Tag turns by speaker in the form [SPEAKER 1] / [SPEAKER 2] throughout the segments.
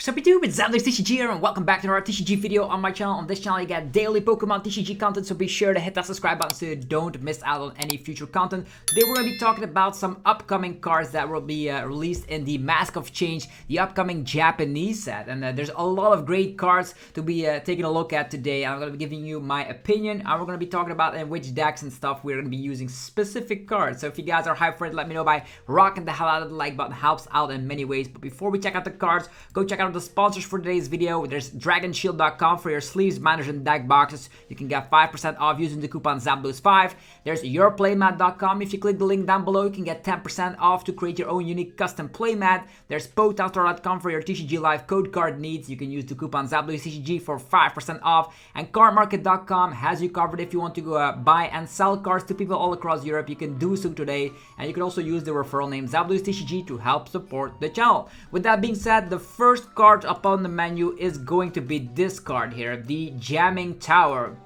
[SPEAKER 1] Sup YouTube, it's ZapdosTCG here and welcome back to another TCG video on my channel. On this channel you get daily Pokemon TCG content, so be sure to hit that subscribe button so you don't miss out on any future content. Today we're going to be talking about some upcoming cards that will be released in the Mask of Change, the upcoming Japanese set. And there's a lot of great cards to be taking a look at today. I'm going to be giving you my opinion and we're going to be talking about in which decks and stuff we're going to be using specific cards. So if you guys are hyped for it, let me know by rocking the hell out of the like button. Helps out in many ways. But before we check out the cards, go check out the sponsors for today's video. There's DragonShield.com for your sleeves, banners, and deck boxes. You can get 5% off using the coupon ZapdosTCG5. There's yourplaymat.com. If you click the link down below, you can get 10% off to create your own unique custom playmat. There's POTASTOR.com for your TCG Live code card needs. You can use the coupon ZapdosTCG for 5% off. And CARDMARKET.com has you covered if you want to go buy and sell cards to people all across Europe. You can do so today. And you can also use the referral name ZapdosTCG to help support the channel. With that being said, the first card upon the menu is going to be this card here, the Jamming Tower.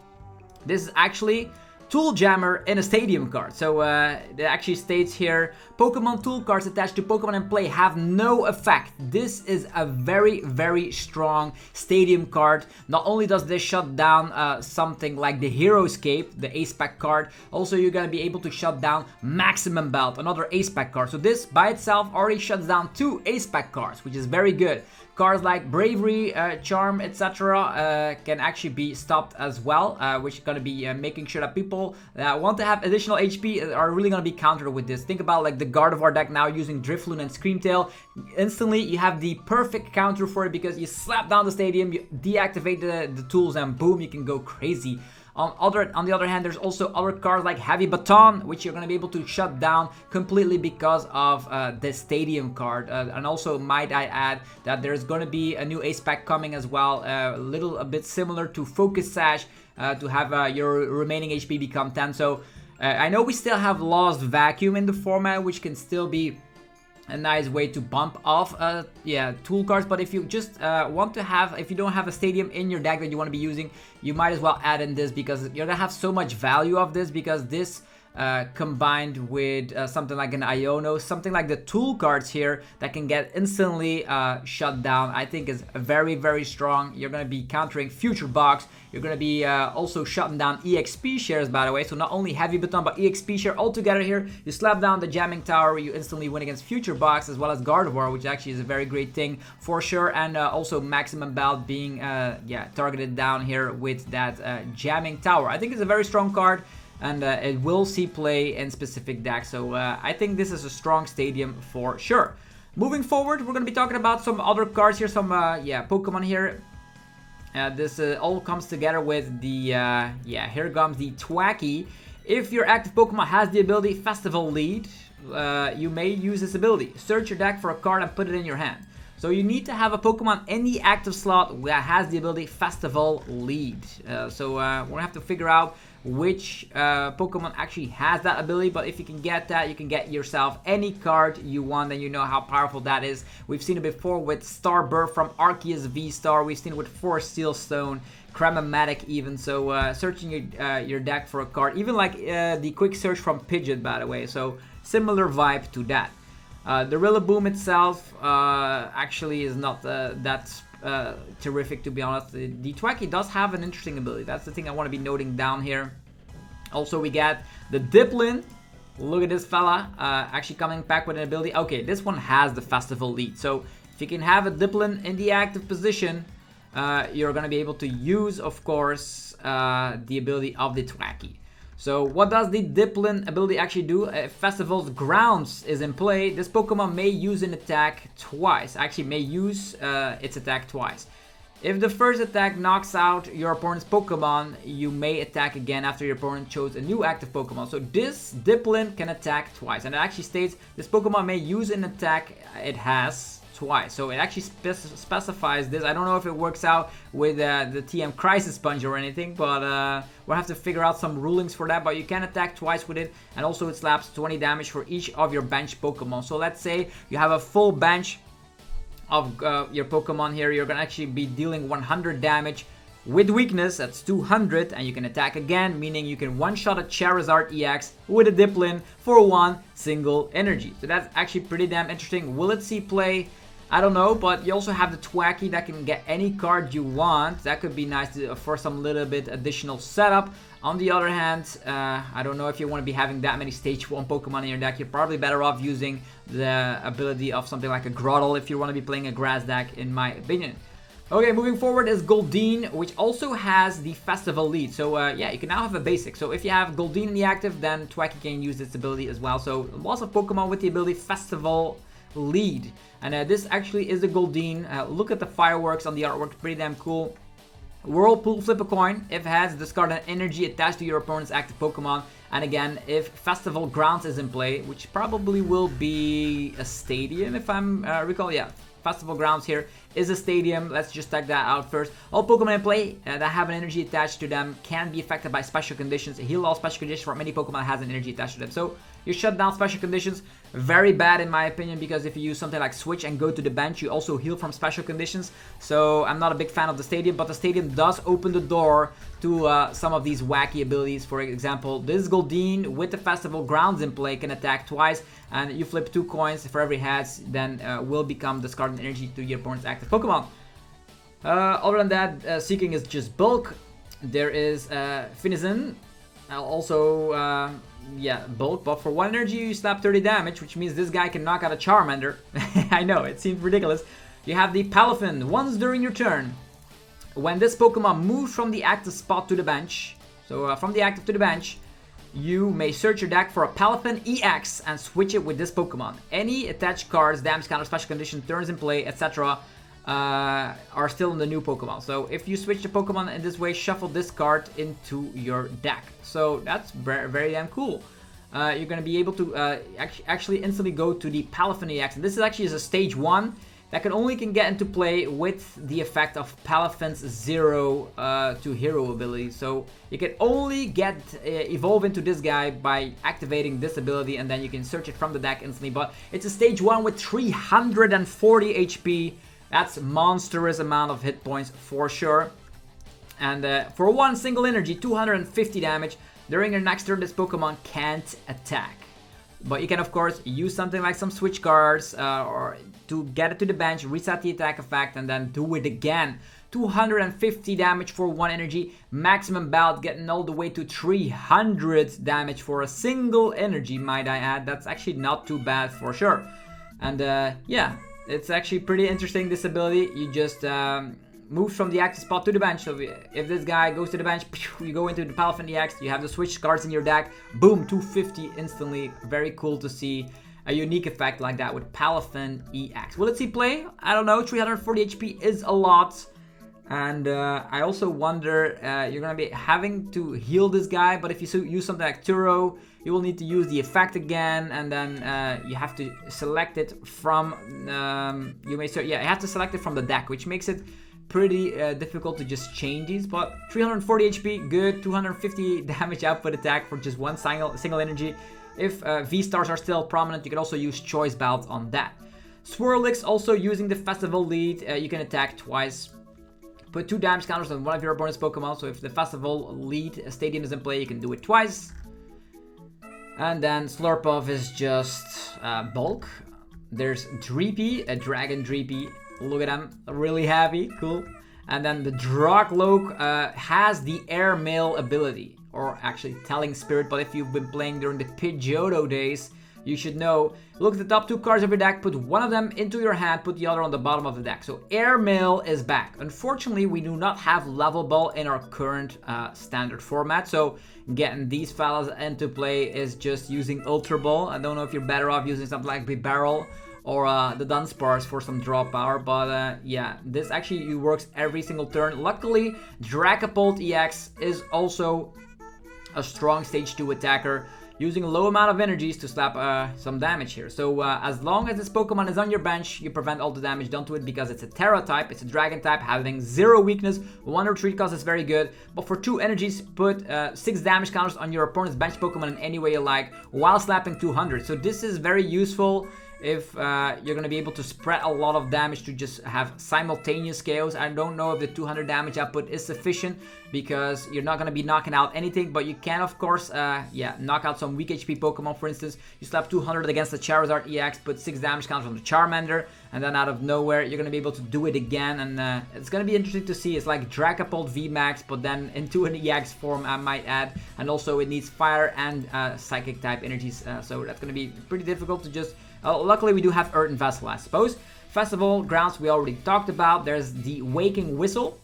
[SPEAKER 1] This is actually Tool Jammer in a Stadium card. So it actually states here, Pokemon tool cards attached to Pokemon in play have no effect. This is a very strong Stadium card. Not only does this shut down something like the Heroescape, the A-Spec card, also you're going to be able to shut down Maximum Belt, another A-Spec card. So this by itself already shuts down 2 A-Spec cards, which is very good. Cards like Bravery, Charm, etc. Can actually be stopped as well, which is going to be making sure that people that want to have additional HP are really going to be countered with this. Think about like the Gardevoir deck now using Drifloon and Screamtail. Instantly, you have the perfect counter for it because you slap down the stadium, you deactivate the tools, and boom, you can go crazy. On the other hand, there's also other cards like Heavy Baton, which you're going to be able to shut down completely because of the Stadium card. And also, might I add, that there's going to be a new Ace-Pack coming as well, a bit similar to Focus Sash, to have your remaining HP become 10. So, I know we still have Lost Vacuum in the format, which can still be a nice way to bump off tool cards. But if you just want to have, if you don't have a Stadium in your deck that you want to be using, you might as well add in this because you're gonna have so much value of this, because this combined with something like an Iono, something like the tool cards here that can get instantly shut down, I think is very strong. You're going to be countering Future Box. You're going to be also shutting down EXP shares, by the way. So not only Heavy Baton, but EXP share all together here. You slap down the Jamming Tower, you instantly win against Future Box as well as Gardevoir, which actually is a very great thing for sure. And also Maximum Belt being targeted down here with that Jamming Tower. I think it's a very strong card. And it will see play in specific decks. So I think this is a strong Stadium for sure. Moving forward, we're going to be talking about some other cards here. Some Pokemon here. This all comes together with the, here comes the Twacky. If your active Pokemon has the ability Festival Lead, you may use this ability. Search your deck for a card and put it in your hand. So you need to have a Pokemon in the active slot that has the ability Festival Lead. So we're going to have to figure out which Pokemon actually has that ability, but if you can get that, you can get yourself any card you want, and you know how powerful that is. We've seen it before with Starbirth from Arceus V-Star. We've seen it with Forest Steel Stone, Cramomatic even. So searching your deck for a card, even like the quick search from Pidgeot, by the way. So similar vibe to that. The Rillaboom itself actually is not that terrific, to be honest. The Twacky does have an interesting ability. That's the thing I want to be noting down here. Also, we got the Diplin. Look at this fella, actually coming back with an ability. Okay, this one has the Festival Lead. So if you can have a Diplin in the active position, you're going to be able to use, of course, the ability of the Twacky. So what does the Diplin ability actually do? If Festival's Grounds is in play, this Pokemon may use an attack twice. Actually, may use its attack twice. If the first attack knocks out your opponent's Pokemon, you may attack again after your opponent chose a new active Pokemon. So this Diplin can attack twice. And it actually states this Pokemon may use an attack it has twice. So it actually specifies this. I don't know if it works out with the TM Crisis Sponge or anything, but we'll have to figure out some rulings for that. But you can attack twice with it, and also it slaps 20 damage for each of your bench Pokemon. So let's say you have a full bench of your Pokemon here. You're going to actually be dealing 100 damage. With weakness, that's 200, and you can attack again, meaning you can one-shot a Charizard EX with a Diplin for 1 single energy. So that's actually pretty damn interesting. Will it see play? I don't know, but you also have the Twacky that can get any card you want. That could be nice for some little bit additional setup. On the other hand, I don't know if you want to be having that many stage 1 Pokemon in your deck. You're probably better off using the ability of something like a Grottle if you want to be playing a grass deck, in my opinion. Okay, moving forward is Goldine, which also has the Festival lead. So yeah, you can now have a basic. So if you have Goldine in the active, then Twacky can use its ability as well. So lots of Pokemon with the ability Festival lead. And this actually is the Goldine. Look at the fireworks on the artwork, pretty damn cool. Whirlpool, flip a coin. If it has, discard an energy attached to your opponent's active Pokemon. And again, if Festival Grounds is in play, which probably will be a stadium if I'm recall, yeah. Festival Grounds here is a stadium. Let's just check that out first. All Pokemon in play that have an energy attached to them can be affected by special conditions. Heal all special conditions for any Pokemon that has an energy attached to them. So you shut down special conditions. Very bad in my opinion, because if you use something like Switch and go to the bench, you also heal from special conditions. So I'm not a big fan of the stadium, but the stadium does open the door to some of these wacky abilities. For example, this Goldine with the Festival Grounds in play can attack twice, and you flip 2 coins for every heads, then will become discarded energy to your opponent's active Pokemon. Other than that, Seeking is just bulk. There is Finizen, also yeah, bulk, but for 1 energy you slap 30 damage, which means this guy can knock out a Charmander. I know, it seems ridiculous. You have the Palafin. Once during your turn, when this Pokemon moves from the active spot to the bench, so from the active to the bench, you may search your deck for a Palafin EX and switch it with this Pokemon. Any attached cards, damage counter, special condition, turns in play, etc. Are still in the new Pokemon. So if you switch the Pokemon in this way, shuffle this card into your deck. So that's very damn cool. You're going to be able to actually instantly go to the Palafin EX. And this is actually a stage 1 that can get into play with the effect of Palafin's 0 to hero ability. So you can only get evolve into this guy by activating this ability, and then you can search it from the deck instantly. But it's a stage 1 with 340 HP. That's monstrous amount of hit points for sure. And for 1 single energy, 250 damage. During your next turn, this Pokemon can't attack. But you can, of course, use something like some switch cards or to get it to the bench, reset the attack effect, and then do it again. 250 damage for 1 energy. Maximum bout getting all the way to 300 damage for a single energy, might I add. That's actually not too bad for sure. And yeah, it's actually pretty interesting, this ability. You just move from the active spot to the bench. So if this guy goes to the bench, you go into the Palafin EX, you have the switch cards in your deck, boom, 250 instantly. Very cool to see a unique effect like that with Palafin EX. Will it see play? I don't know, 340 HP is a lot. And I also wonder, you're going to be having to heal this guy, but if you use something like Turo, you will need to use the effect again, and then you have to select it from, you have to select it from the deck, which makes it pretty difficult to just change these. But 340 HP, good, 250 damage output attack for just 1 single energy. If V-stars are still prominent, you can also use Choice Belt on that. Swirlix, also using the Festival lead, you can attack twice. Put 2 damage counters on one of your opponent's Pokemon, so if the Festival lead stadium is in play, you can do it twice. And then Slurpuff is just bulk. There's Dreepy, a Dragon Dreepy. Look at him, really happy, cool. And then the Dragapult has the Airmail ability, or actually Telling Spirit, but if you've been playing during the Pidgeotto days, you should know. Look at the top 2 cards of your deck, put one of them into your hand, put the other on the bottom of the deck. So Airmail is back. Unfortunately, we do not have Level Ball in our current standard format, so getting these fellas into play is just using Ultra Ball. I don't know if you're better off using something like Bibarel or the Dunsparce for some draw power, but yeah, this actually works every single turn. Luckily, Dragapult EX is also a strong stage 2 attacker, using a low amount of energies to slap some damage here. So as long as this Pokemon is on your bench, you prevent all the damage done to it, because it's a Terra type, it's a Dragon type, having 0 weakness, 1 retreat cost is very good. But for 2 energies, put 6 damage counters on your opponent's bench Pokemon in any way you like, while slapping 200. So this is very useful if you're going to be able to spread a lot of damage to just have simultaneous KOs. I don't know if the 200 damage output is sufficient because you're not going to be knocking out anything, but you can, of course, knock out some weak HP Pokemon. For instance, you slap 200 against the Charizard EX, put 6 damage counters on the Charmander, and then out of nowhere, you're going to be able to do it again, and it's going to be interesting to see. It's like Dragapult VMAX, but then into an EX form, I might add, and also it needs Fire and Psychic type energies, so that's going to be pretty difficult to just... luckily, we do have Earth and Vessel, I suppose. Festival Grounds we already talked about. There's the Waking Whistle.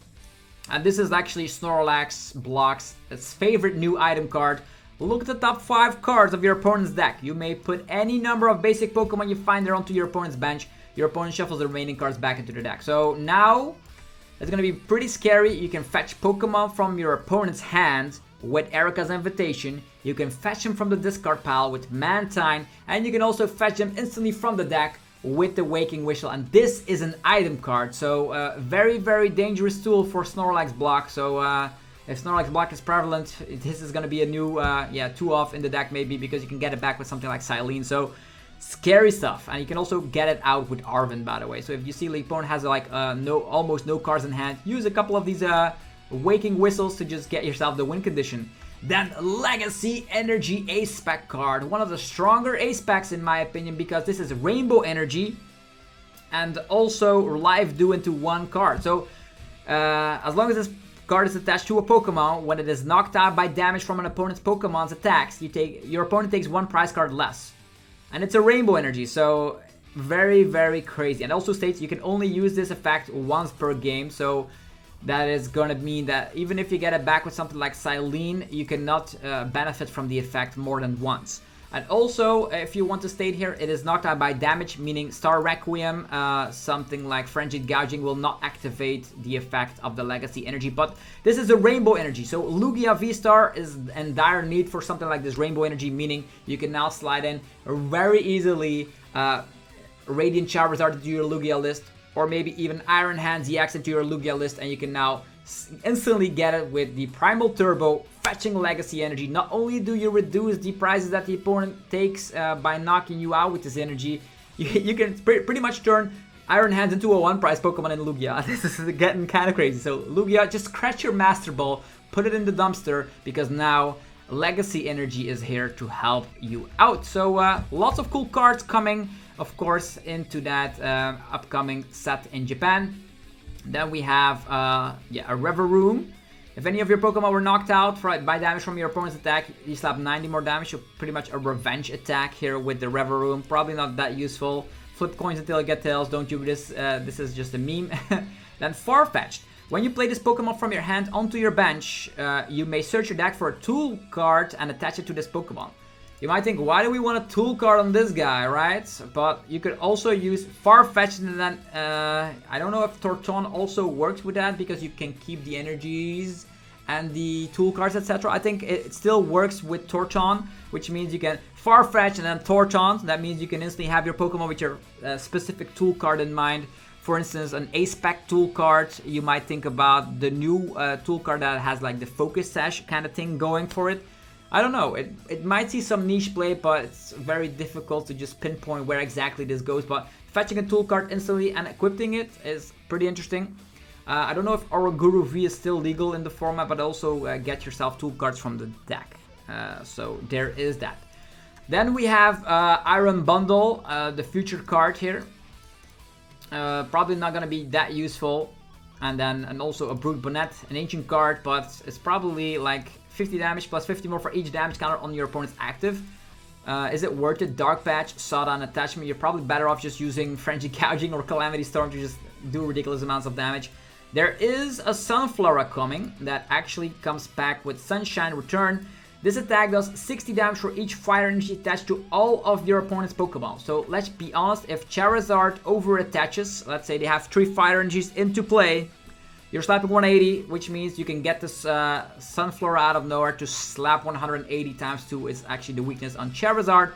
[SPEAKER 1] And this is actually Snorlax Block's favorite new item card. Look at the top 5 cards of your opponent's deck. You may put any number of basic Pokemon you find there onto your opponent's bench. Your opponent shuffles the remaining cards back into the deck. So now, it's going to be pretty scary. You can fetch Pokemon from your opponent's hand with Erica's Invitation. You can fetch them from the discard pile with Mantine, and you can also fetch them instantly from the deck with the Waking Whistle. And this is an item card, so very, very dangerous tool for Snorlax Block. So if Snorlax Block is prevalent, this is going to be a new 2-off in the deck maybe, because you can get it back with something like Silene. So scary stuff, and you can also get it out with Arven, by the way. So if you see the opponent has like almost no cards in hand, use a couple of these Waking Whistles to just get yourself the win condition. Then Legacy Energy Ace Spec card. One of the stronger Ace Specs in my opinion, because this is Rainbow Energy and also Live Dew into one card. So as long as this card is attached to a Pokemon, when it is knocked out by damage from an opponent's Pokemon's attacks, your opponent takes 1 prize card less. And it's a Rainbow Energy, so very, very crazy. And also states you can only use this effect once per game, so that is going to mean that even if you get it back with something like Silene, you cannot benefit from the effect more than once. And also, if you want to state here, it is knocked out by damage, meaning Star Requiem, something like Frenzied Gouging will not activate the effect of the Legacy Energy, but this is a Rainbow Energy. So Lugia V-Star is in dire need for something like this Rainbow Energy, meaning you can now slide in very easily Radiant Charizard into your Lugia list, or maybe even Iron Hands EX into your Lugia list, and you can now instantly get it with the Primal Turbo, fetching Legacy Energy. Not only do you reduce the prizes that the opponent takes by knocking you out with this energy, you can pretty much turn Iron Hands into a 1-prize Pokemon in Lugia. This is getting kind of crazy. So Lugia, just scratch your Master Ball, put it in the dumpster, because now Legacy Energy is here to help you out. So lots of cool cards coming, of course, into that upcoming set in Japan. Then we have a Rev Room. If any of your Pokemon were knocked out by damage from your opponent's attack, you slap 90 more damage, so pretty much a revenge attack here with the Rev Room. Probably not that useful. Flip coins until you get tails, don't do this, this is just a meme. Then Farfetch'd. When you play this Pokemon from your hand onto your bench, you may search your deck for a tool card and attach it to this Pokemon. You might think, why do we want a tool card on this guy, right? But you could also use Farfetch'd, and then I don't know if Torton also works with that, because you can keep the energies and the tool cards, etc. I think it still works with Torton, which means you can Farfetch and then Torton. That means you can instantly have your Pokemon with your specific tool card in mind. For instance, an Ace-Spec tool card, you might think about the new tool card that has like the Focus Sash kind of thing going for it. I don't know, it might see some niche play, but it's very difficult to just pinpoint where exactly this goes. But fetching a tool card instantly and equipping it is pretty interesting. I don't know if Oraguru V is still legal in the format, but also get yourself tool cards from the deck. So there is that. Then we have Iron Bundle, the future card here. Probably not going to be that useful. And also a Brute Bonnet, an ancient card, but it's probably like 50 damage plus 50 more for each damage counter on your opponent's active. Is it worth it? Dark Patch, Sawdown Attachment. You're probably better off just using Frenzy Gouging or Calamity Storm to just do ridiculous amounts of damage. There is a Sunflora coming that actually comes back with Sunshine Return. This attack does 60 damage for each fire energy attached to all of your opponent's Pokemon. So let's be honest, if Charizard over attaches, let's say they have 3 fire energies into play, you're slapping 180, which means you can get this Sunflora out of nowhere to slap 180 times 2 is actually the weakness on Charizard.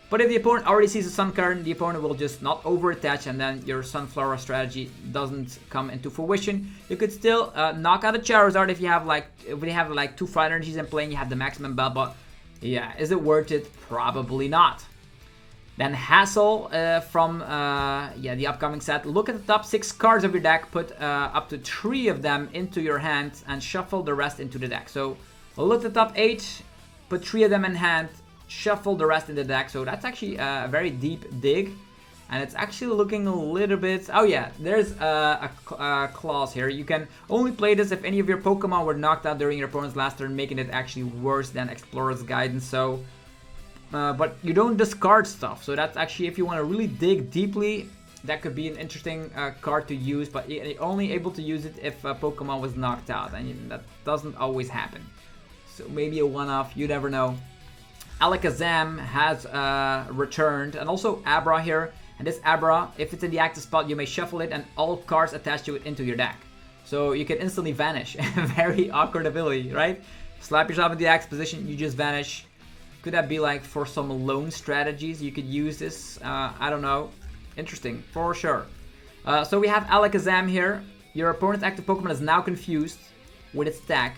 [SPEAKER 1] But if the opponent already sees a Sunkern, the opponent will just not over-attach, and then your Sunflora strategy doesn't come into fruition. You could still knock out a Charizard if you have like 2 fire energies in play and you have the maximum belt, but yeah, is it worth it? Probably not. Then Hassle from the upcoming set. Look at the top 6 cards of your deck, put up to 3 of them into your hand, and shuffle the rest into the deck. So look at the top 8, put 3 of them in hand, shuffle the rest in the deck. So that's actually a very deep dig. And it's actually looking a little bit... Oh yeah, there's a clause here. You can only play this if any of your Pokemon were knocked out during your opponent's last turn, making it actually worse than Explorer's Guidance. So, but you don't discard stuff. So that's actually, if you want to really dig deeply, that could be an interesting card to use. But you're only able to use it if a Pokemon was knocked out. And that doesn't always happen. So maybe a one-off, you never know. Alakazam has returned. And also Abra here. And this Abra, if it's in the active spot, you may shuffle it and all cards attached to it into your deck. So you can instantly vanish. Very awkward ability, right? Slap yourself in the active position, you just vanish. Could that be like for some lone strategies? You could use this, I don't know. Interesting, for sure. So we have Alakazam here. Your opponent's active Pokemon is now confused with its attack.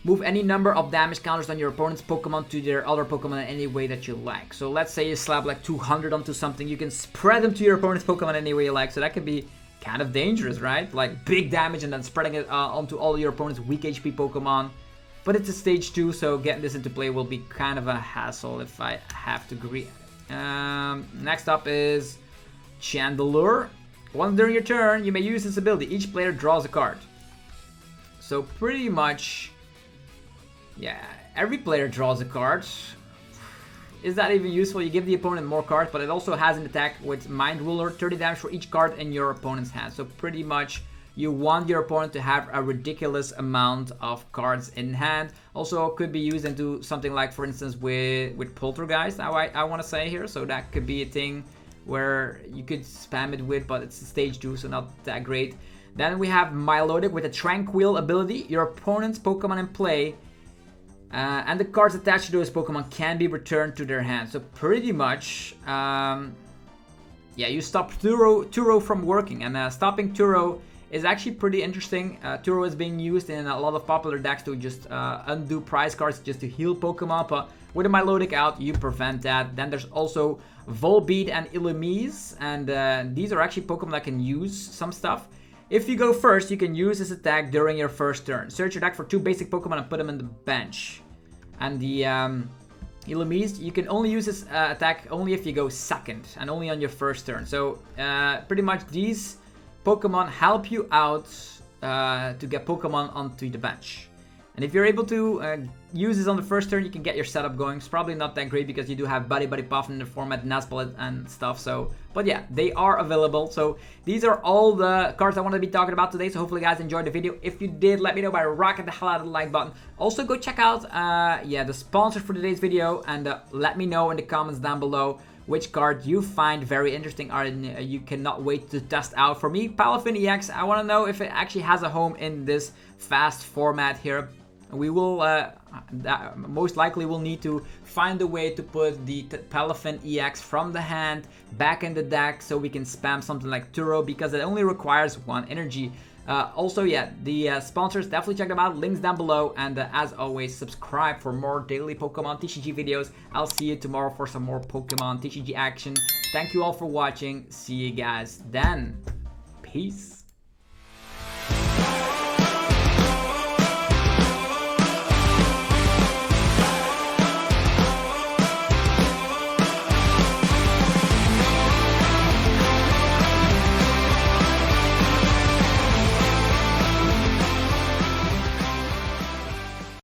[SPEAKER 1] Move any number of damage counters on your opponent's Pokemon to their other Pokemon in any way that you like. So let's say you slap like 200 onto something. You can spread them to your opponent's Pokemon any way you like. So that could be kind of dangerous, right? Like big damage and then spreading it onto all your opponent's weak HP Pokemon. But it's a stage 2, so getting this into play will be kind of a hassle if I have to agree. Next up is Chandelure. Once during your turn, you may use this ability. Each player draws a card. So pretty much... yeah, every player draws a card. Is that even useful? You give the opponent more cards, but it also has an attack with Mind Ruler, 30 damage for each card in your opponent's hand. So pretty much you want your opponent to have a ridiculous amount of cards in hand. Also could be used into something like, for instance, with Poltergeist, I want to say here. So that could be a thing where you could spam it with, but it's stage 2, so not that great. Then we have Myotic with a Tranquil ability. Your opponent's Pokemon in play and the cards attached to those Pokemon can be returned to their hand. So pretty much, you stop Turo from working. And stopping Turo is actually pretty interesting. Turo is being used in a lot of popular decks to just undo prize cards just to heal Pokemon. But with a Myotic out, you prevent that. Then there's also Volbeat and Illumise. And these are actually Pokemon that can use some stuff. If you go first, you can use this attack during your first turn. Search your deck for 2 basic Pokemon and put them in the bench. And the Illumise, you can only use this attack only if you go second and only on your first turn. So pretty much these Pokemon help you out to get Pokemon onto the bench. And if you're able to use this on the first turn, you can get your setup going. It's probably not that great because you do have Buddy Puff in the format, Nuzbullet and stuff. So, but yeah, they are available. So these are all the cards I wanted to be talking about today. So hopefully you guys enjoyed the video. If you did, let me know by rocking the hell out of the like button. Also go check out the sponsor for today's video and let me know in the comments down below which card you find very interesting or you cannot wait to test out. For me, Palafin EX, I want to know if it actually has a home in this fast format here. We will, most likely will need to find a way to put the Palafin EX from the hand back in the deck so we can spam something like Turo because it only requires 1 energy. Also, yeah, the sponsors, definitely check them out, links down below, and as always, subscribe for more daily Pokemon TCG videos. I'll see you tomorrow for some more Pokemon TCG action. Thank you all for watching, see you guys then, peace.